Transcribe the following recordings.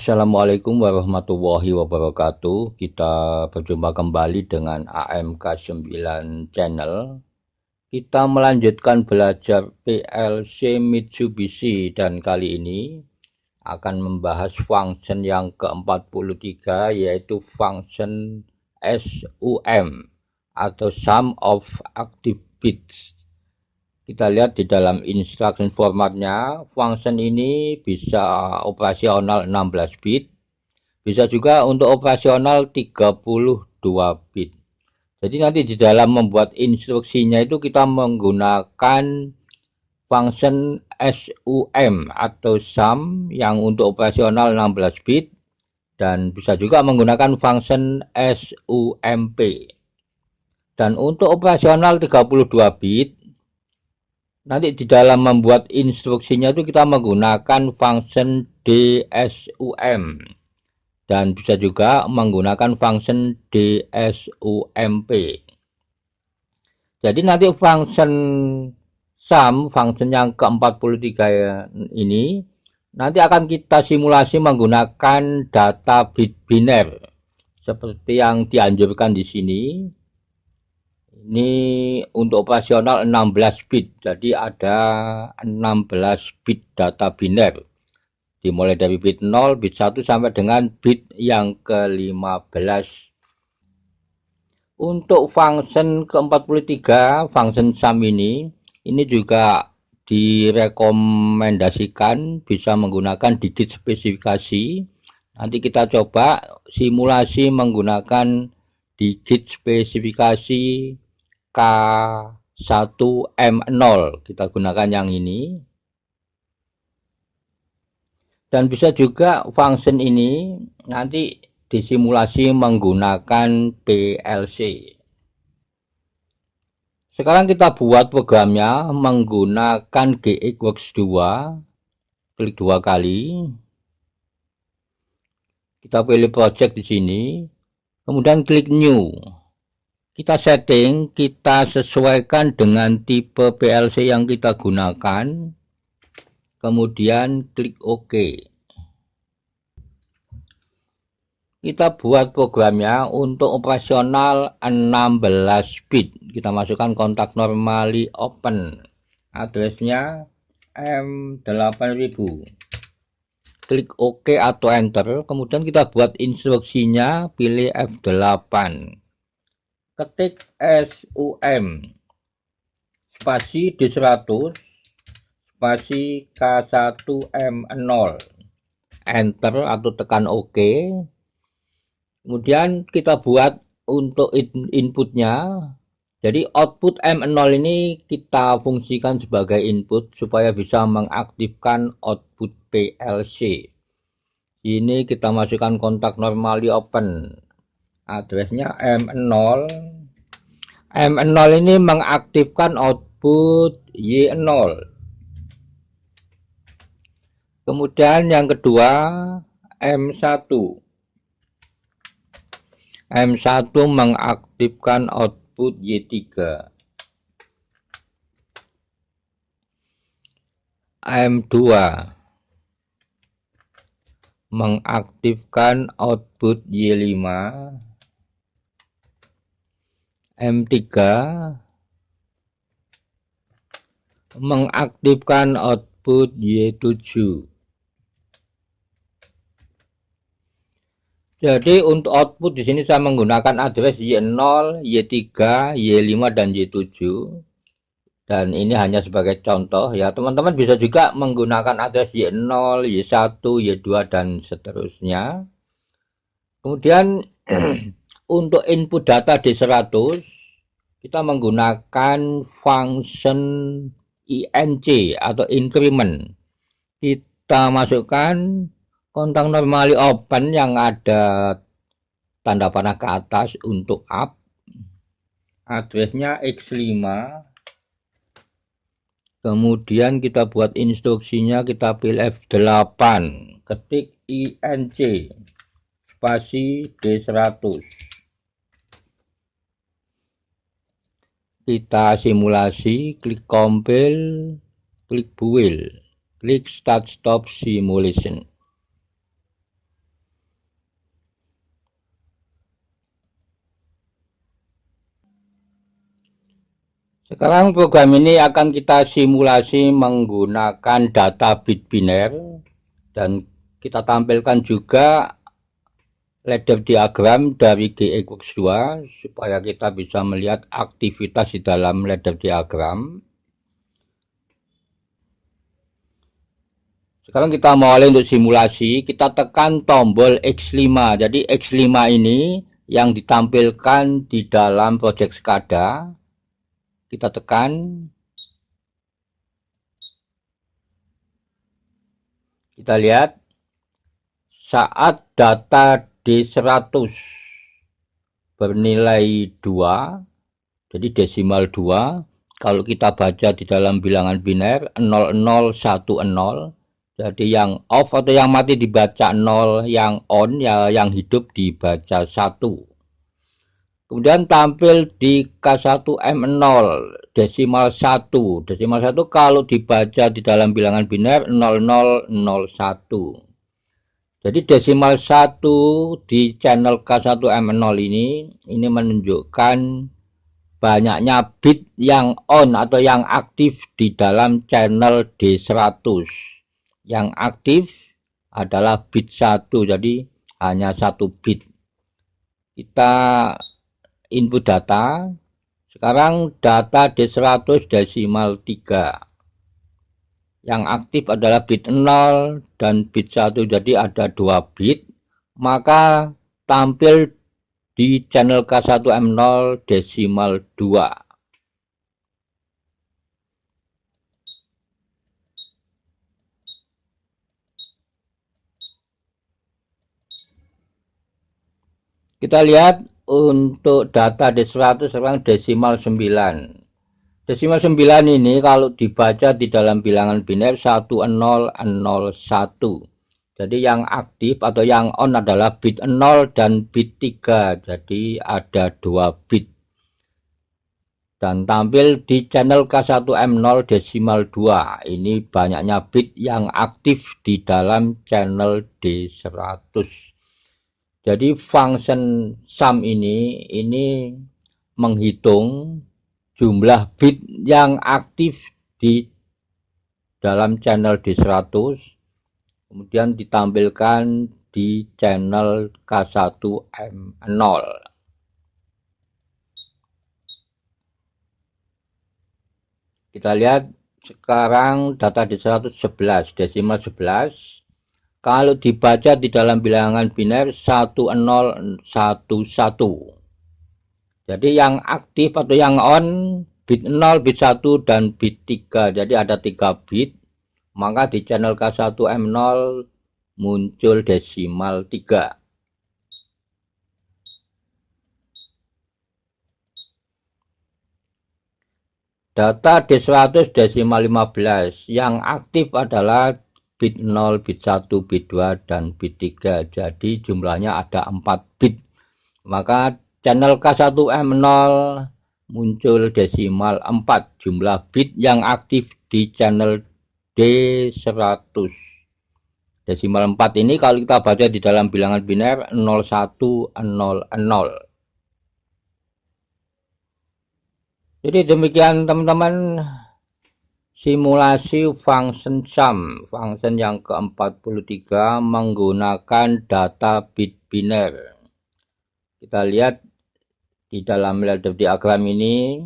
Assalamualaikum warahmatullahi wabarakatuh. Kita berjumpa kembali dengan AMK 9 Channel. Kita melanjutkan belajar PLC Mitsubishi dan kali ini akan membahas function yang ke-43 yaitu function SUM atau Sum of Active Bits. Kita lihat di dalam instruction formatnya, function ini bisa operasional 16 bit, bisa juga untuk operasional 32 bit. Jadi nanti di dalam membuat instruksinya itu kita menggunakan function SUM atau sum yang untuk operasional 16 bit dan bisa juga menggunakan function SUMP. Dan untuk operasional 32 bit nanti di dalam membuat instruksinya itu kita menggunakan function DSUM dan bisa juga menggunakan function DSUMP. Jadi nanti function sum, function yang ke-43 ini nanti akan kita simulasi menggunakan data bit biner seperti yang dianjurkan di sini. Ini untuk operasional 16 bit, jadi ada 16 bit data biner. Dimulai dari bit 0, bit 1 sampai dengan bit yang ke-15. Untuk function ke-43, function sum ini juga direkomendasikan bisa menggunakan digit spesifikasi. Nanti kita coba simulasi menggunakan digit spesifikasi K1M0, kita gunakan yang ini. Dan bisa juga function ini nanti disimulasi menggunakan PLC. Sekarang kita buat programnya menggunakan GXWorks 2. Klik 2 kali. Kita pilih project di sini. Kemudian klik new. Kita setting, kita sesuaikan dengan tipe PLC yang kita gunakan. Kemudian klik OK. Kita buat programnya untuk operasional 16 bit. Kita masukkan kontak normally open. Addressnya M8000. Klik OK atau enter. Kemudian kita buat instruksinya, pilih F8. Ketik SUM spasi D100 spasi K1M0, enter atau tekan OK. Kemudian kita buat untuk inputnya, jadi output M0 ini kita fungsikan sebagai input supaya bisa mengaktifkan output PLC. Ini kita masukkan kontak normally open. Addressnya M0. M0 ini mengaktifkan output Y0. Kemudian yang kedua M1. M1 mengaktifkan output Y3. M2 mengaktifkan output Y5. M3 mengaktifkan output Y7. Jadi untuk output di sini saya menggunakan address Y0, Y3, Y5 dan Y7. Dan ini hanya sebagai contoh ya. Teman-teman bisa juga menggunakan address Y0, Y1, Y2 dan seterusnya. Kemudian untuk input data D100 kita menggunakan function INC atau increment. Kita masukkan kontak normally open yang ada tanda panah ke atas untuk up. Addressnya X5. Kemudian kita buat instruksinya, kita pilih F8. Ketik INC spasi D100. Kita simulasi, klik compile, klik build, klik start stop simulation. Sekarang program ini akan kita simulasi menggunakan data bit biner dan kita tampilkan juga ladder diagram dari G-Equals 2 supaya kita bisa melihat aktivitas di dalam ladder diagram. Sekarang kita mulai untuk simulasi, kita tekan tombol X5. Jadi X5 ini yang ditampilkan di dalam project SCADA. Kita tekan. Kita lihat saat data D100 bernilai 2, jadi desimal 2, kalau kita baca di dalam bilangan biner 0010, jadi yang off atau yang mati dibaca 0, yang on ya yang hidup dibaca 1. Kemudian tampil di K1M0 desimal 1. Desimal 1 kalau dibaca di dalam bilangan biner 0001. Jadi desimal 1 di channel K1M0 ini menunjukkan banyaknya bit yang on atau yang aktif di dalam channel D100. Yang aktif adalah bit 1, jadi hanya 1 bit. Kita input data. Sekarang data D100 desimal 3. Yang aktif adalah bit 0 dan bit 1, jadi ada 2 bit. Maka tampil di channel K1M0 desimal 2. Kita lihat untuk data D100 sekarang desimal 9. Desimal 9 ini kalau dibaca di dalam bilangan biner 1001. Jadi yang aktif atau yang on adalah bit 0 dan bit 3. Jadi ada 2 bit. Dan tampil di channel K1M0 desimal 2. Ini banyaknya bit yang aktif di dalam channel D100. Jadi function sum ini menghitung jumlah bit yang aktif di dalam channel D100, kemudian ditampilkan di channel K1M0. Kita lihat sekarang data D111 desimal 11. Kalau dibaca di dalam bilangan biner 1011. Jadi yang aktif atau yang on bit 0, bit 1 dan bit 3. Jadi ada 3 bit. Maka di channel K1M0 muncul desimal 3. Data D100 desimal 15. Yang aktif adalah bit 0, bit 1, bit 2, dan bit 3. Jadi jumlahnya ada 4 bit. Maka channel K1M0 muncul desimal 4. Jumlah bit yang aktif di channel D100. Desimal 4 ini kalau kita baca di dalam bilangan biner 0100. Jadi demikian teman-teman simulasi function sum, function yang ke-43 menggunakan data bit biner. Kita lihat di dalam ladder diagram ini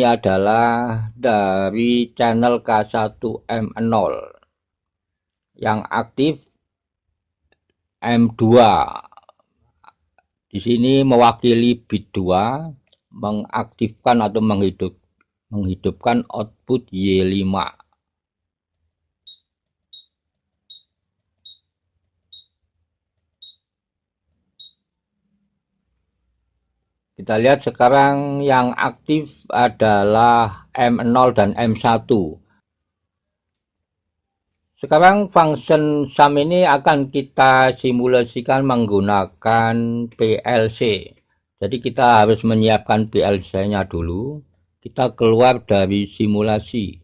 adalah dari channel K1M0 yang aktif M2. Di sini mewakili bit 2 mengaktifkan atau menghidupkan output Y5. Kita lihat sekarang yang aktif adalah M0 dan M1. Sekarang function sum ini akan kita simulasikan menggunakan PLC. Jadi kita harus menyiapkan PLC-nya dulu. Kita keluar dari simulasi.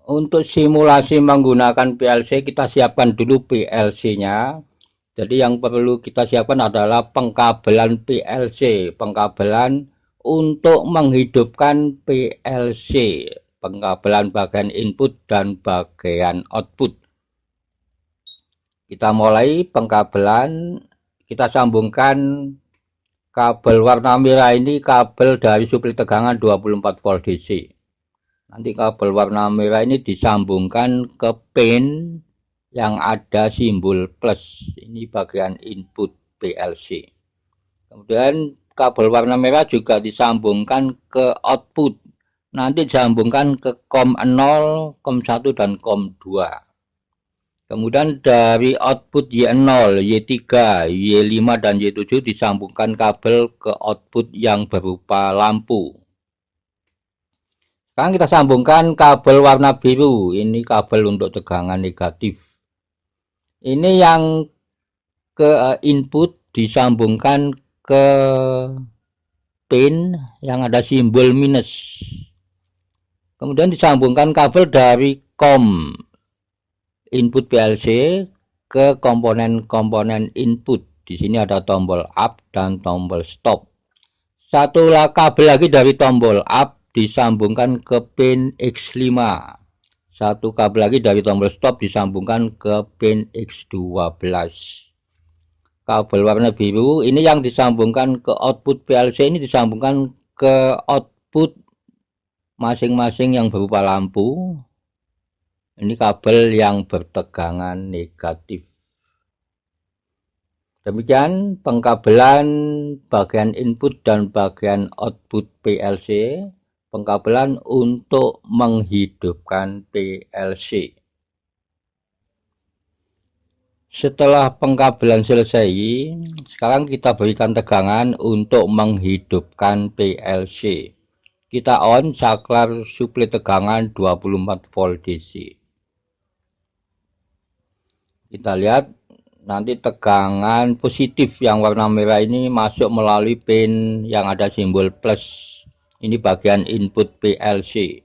Untuk simulasi menggunakan PLC kita siapkan dulu PLC-nya. Jadi yang perlu kita siapkan adalah pengkabelan PLC, pengkabelan untuk menghidupkan PLC, pengkabelan bagian input dan bagian output. Kita mulai pengkabelan, kita sambungkan kabel warna merah ini kabel dari supli tegangan 24 volt DC. Nanti kabel warna merah ini disambungkan ke pin yang ada simbol plus. Ini bagian input PLC. Kemudian kabel warna merah juga disambungkan ke output. Nanti disambungkan ke COM 0, COM 1 dan COM 2. Kemudian dari output Y0, Y3, Y5 dan Y7 disambungkan kabel ke output yang berupa lampu. Sekarang kita sambungkan kabel warna biru. Ini kabel untuk tegangan negatif. Ini yang ke input disambungkan ke pin yang ada simbol minus. Kemudian disambungkan kabel dari COM input PLC ke komponen-komponen input. Di sini ada tombol up dan tombol stop. Satu kabel lagi dari tombol up disambungkan ke pin X5. Satu kabel lagi dari tombol stop disambungkan ke pin X12. Kabel warna biru ini yang disambungkan ke output PLC ini disambungkan ke output masing-masing yang berupa lampu. Ini kabel yang bertegangan negatif. Demikian pengkabelan bagian input dan bagian output PLC, pengkabelan untuk menghidupkan PLC. Setelah pengkabelan selesai, sekarang kita berikan tegangan untuk menghidupkan PLC. Kita on saklar supli tegangan 24 volt DC. Kita lihat nanti tegangan positif yang warna merah ini masuk melalui pin yang ada simbol plus. Ini bagian input PLC.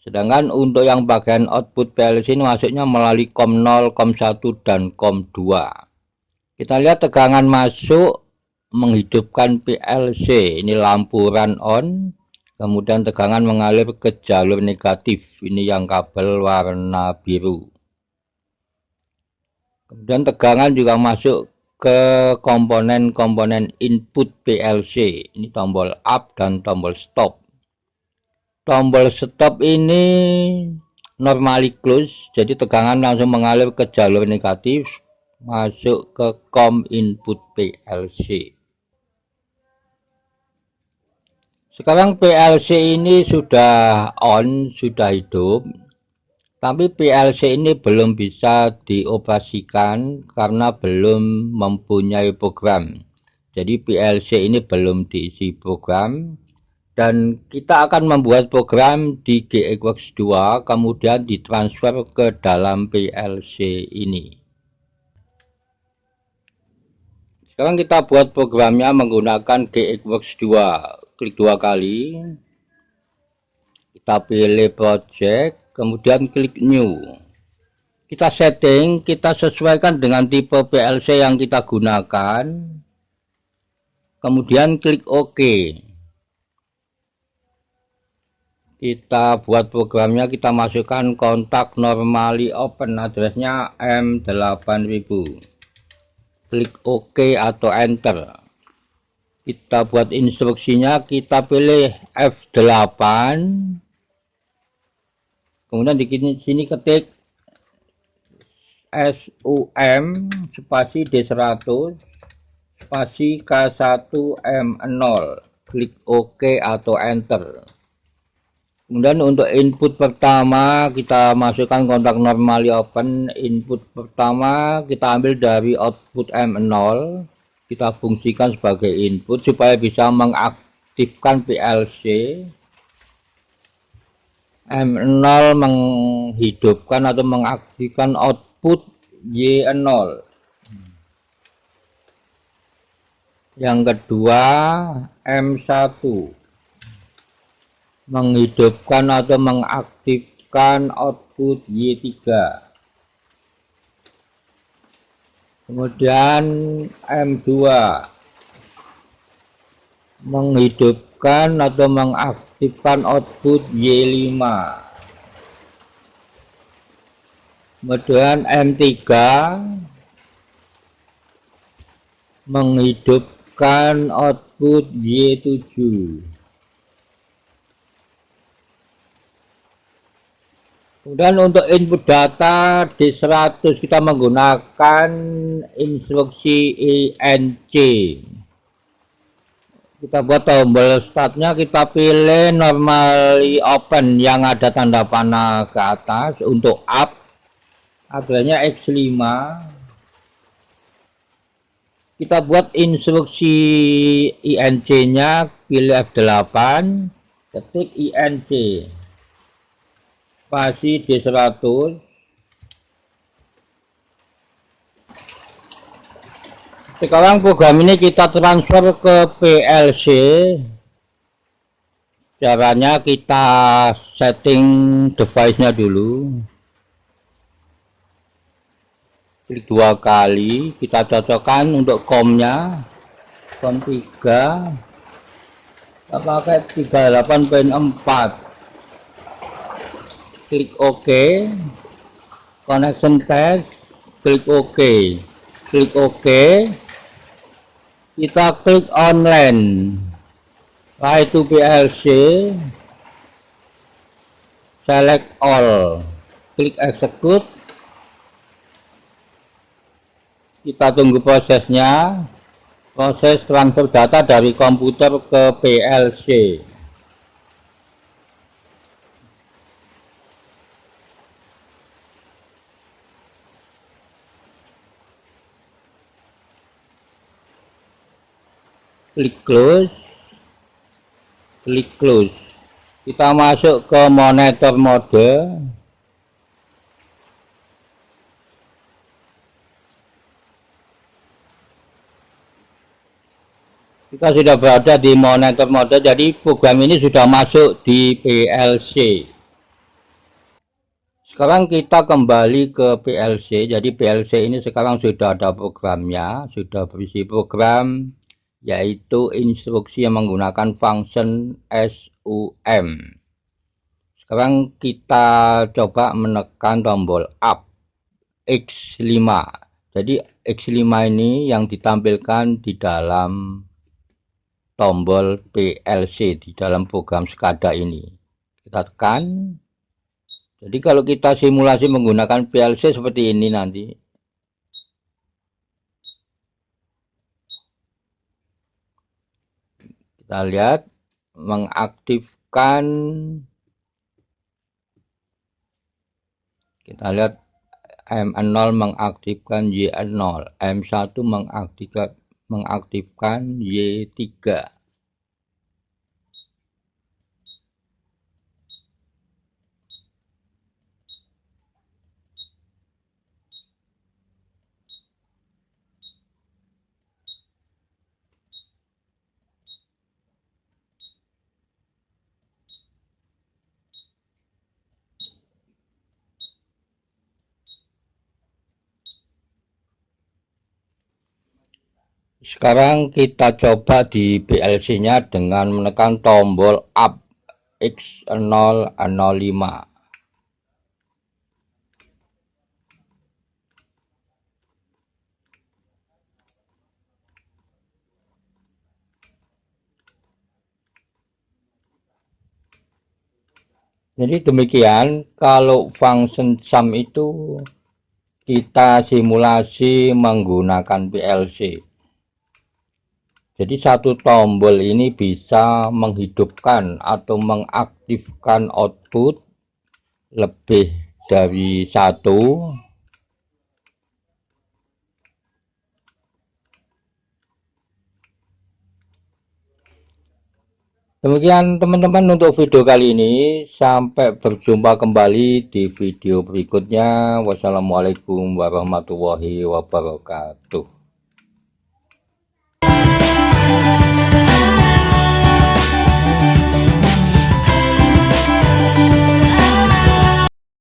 Sedangkan untuk yang bagian output PLC ini masuknya melalui COM 0, COM 1 dan COM 2. Kita lihat tegangan masuk menghidupkan PLC. Ini lampu run on. Kemudian tegangan mengalir ke jalur negatif. Ini yang kabel warna biru. Kemudian tegangan juga masuk ke komponen-komponen input PLC. Ini tombol up dan tombol stop. Tombol stop ini normally close, jadi tegangan langsung mengalir ke jalur negatif, masuk ke COM input PLC. Sekarang PLC ini sudah on, sudah hidup. Tapi PLC ini belum bisa dioperasikan karena belum mempunyai program. Jadi PLC ini belum diisi program dan kita akan membuat program di GXWorks 2 kemudian ditransfer ke dalam PLC ini. Sekarang kita buat programnya menggunakan GXWorks 2. Klik dua kali. Kita pilih project. Kemudian klik new. Kita setting, kita sesuaikan dengan tipe PLC yang kita gunakan. Kemudian klik OK. Kita buat programnya, kita masukkan kontak normally open, addressnya M8000. Klik OK atau enter. Kita buat instruksinya, kita pilih F8. Kemudian di sini ketik SUM spasi D100 spasi K1M0. Klik OK atau enter. Kemudian untuk input pertama kita masukkan kontak normally open. Input pertama kita ambil dari output M0. Kita fungsikan sebagai input supaya bisa mengaktifkan PLC. M0 menghidupkan atau mengaktifkan output Y0. Yang kedua M1 menghidupkan atau mengaktifkan output Y3. Kemudian M2 menghidupkan atau mengaktifkan output Y5. Kemudian M3 menghidupkan output Y7. Kemudian untuk input data D100 kita menggunakan instruksi INC. Kita buat tombol startnya, kita pilih normally open yang ada tanda panah ke atas. Untuk up adanya X5. Kita buat instruksi INC nya, pilih F8, ketik INC spasi D100. Sekarang program ini kita transfer ke PLC. Caranya kita setting device-nya dulu. Klik 2 kali, kita cocokkan untuk COM-nya. COM 3. Kita pakai 38.4. Klik OK. Connection test. Klik OK. Klik OK. Kita klik online. Setelah itu PLC. Select all. Klik execute. Kita tunggu prosesnya. Proses transfer data dari komputer ke PLC. Klik close. Klik close. Kita masuk ke monitor mode. Kita sudah berada di monitor mode, jadi program ini sudah masuk di PLC. Sekarang kita kembali ke PLC. Jadi PLC ini sekarang sudah ada programnya, sudah berisi program, yaitu instruksi yang menggunakan function SUM. Sekarang kita coba menekan tombol up X5. Jadi X5 ini yang ditampilkan di dalam tombol PLC di dalam program SCADA ini. Kita tekan. Jadi kalau kita simulasi menggunakan PLC seperti ini nanti. Kita lihat mengaktifkan. Kita lihat M0 mengaktifkan Y0, M1 mengaktifkan Y3. Sekarang kita coba di PLC-nya dengan menekan tombol up X005. Jadi demikian, kalau function sum itu kita simulasi menggunakan PLC. Jadi satu tombol ini bisa menghidupkan atau mengaktifkan output lebih dari satu. Demikian teman-teman untuk video kali ini. Sampai berjumpa kembali di video berikutnya. Wassalamualaikum warahmatullahi wabarakatuh.